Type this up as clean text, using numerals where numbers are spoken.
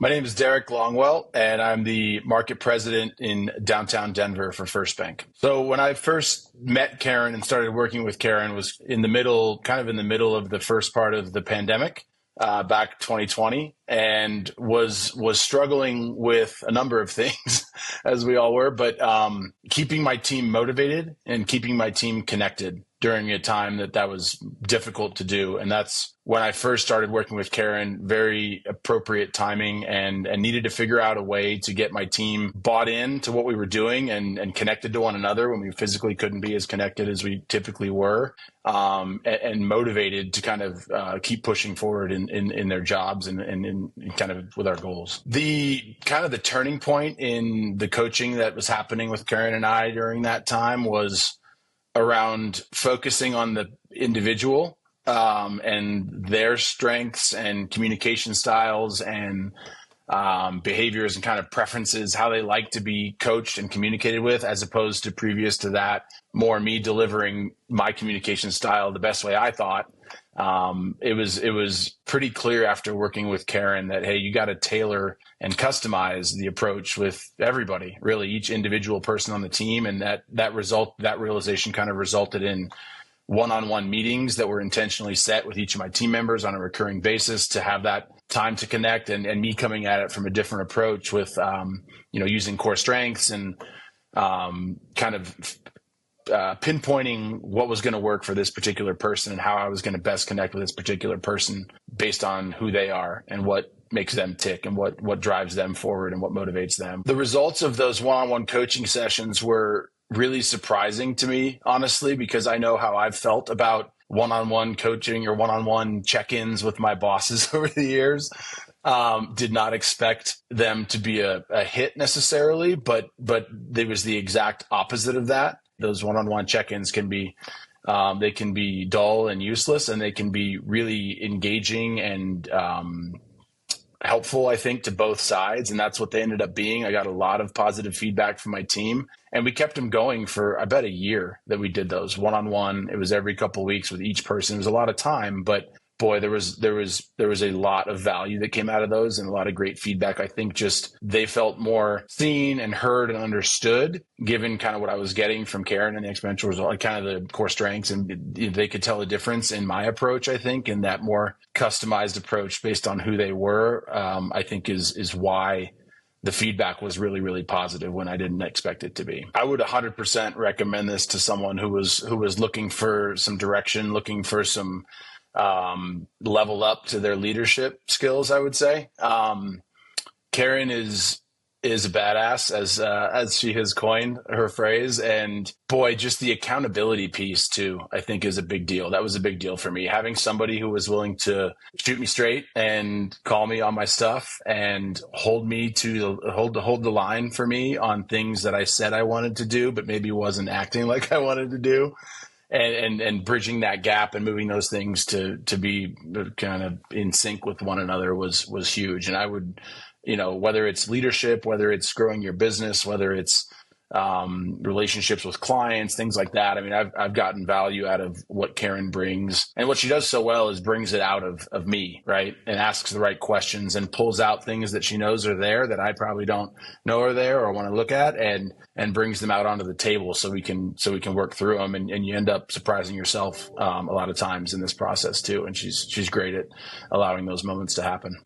My name is Derek Longwell, and I'm the market president in downtown Denver for First Bank. So when I first met Karen and started working with Karen was kind of in the middle of the first part of the pandemic, back 2020, and was struggling with a number of things, as we all were, but keeping my team motivated and keeping my team connected during a time that was difficult to do. And that's when I first started working with Karen, very appropriate timing, and needed to figure out a way to get my team bought in to what we were doing and connected to one another when we physically couldn't be as connected as we typically were, and motivated to kind of keep pushing forward in their jobs and in kind of with our goals. The turning point in the coaching that was happening with Karen and I during that time was around focusing on the individual and their strengths and communication styles and behaviors and kind of preferences, how they like to be coached and communicated with, as opposed to previous to that, more me delivering my communication style the best way I thought. It was pretty clear after working with Karen that, hey, you got to tailor and customize the approach with everybody, really each individual person on the team. And that realization kind of resulted in one-on-one meetings that were intentionally set with each of my team members on a recurring basis to have that time to connect, and me coming at it from a different approach with, using core strengths and kind of pinpointing what was going to work for this particular person and how I was going to best connect with this particular person based on who they are and what makes them tick and what drives them forward and what motivates them. The results of those one-on-one coaching sessions were really surprising to me, honestly, because I know how I've felt about one-on-one coaching or one-on-one check-ins with my bosses over the years. Did not expect them to be a hit necessarily, but there was the exact opposite of that. Those one-on-one check-ins can be they can be dull and useless, and they can be really engaging and helpful, I think, to both sides. And that's what they ended up being. I got a lot of positive feedback from my team, and we kept them going for, I bet, a year that we did those one-on-one. It was every couple of weeks with each person. It was a lot of time, but boy, there was a lot of value that came out of those and a lot of great feedback. I think just they felt more seen and heard and understood, given kind of what I was getting from Karen and the Exponential Results, like kind of the core strengths, and they could tell a difference in my approach, I think, in that more customized approach based on who they were, I think is why the feedback was really, really positive when I didn't expect it to be. I would 100% recommend this to someone who was looking for some direction, looking for some level up to their leadership skills, I would say. Karen is a badass, as she has coined her phrase. And boy, just the accountability piece too, I think, is a big deal. That was a big deal for me. Having somebody who was willing to shoot me straight and call me on my stuff and hold the line for me on things that I said I wanted to do, but maybe wasn't acting like I wanted to do. And bridging that gap and moving those things to be kind of in sync with one another was huge. And I would, whether it's leadership, whether it's growing your business, whether it's relationships with clients, things like that. I mean, I've gotten value out of what Karen brings, and what she does so well is brings it out of me, right? And asks the right questions and pulls out things that she knows are there that I probably don't know are there or want to look at, and brings them out onto the table so we can work through them. And you end up surprising yourself a lot of times in this process too. And she's great at allowing those moments to happen.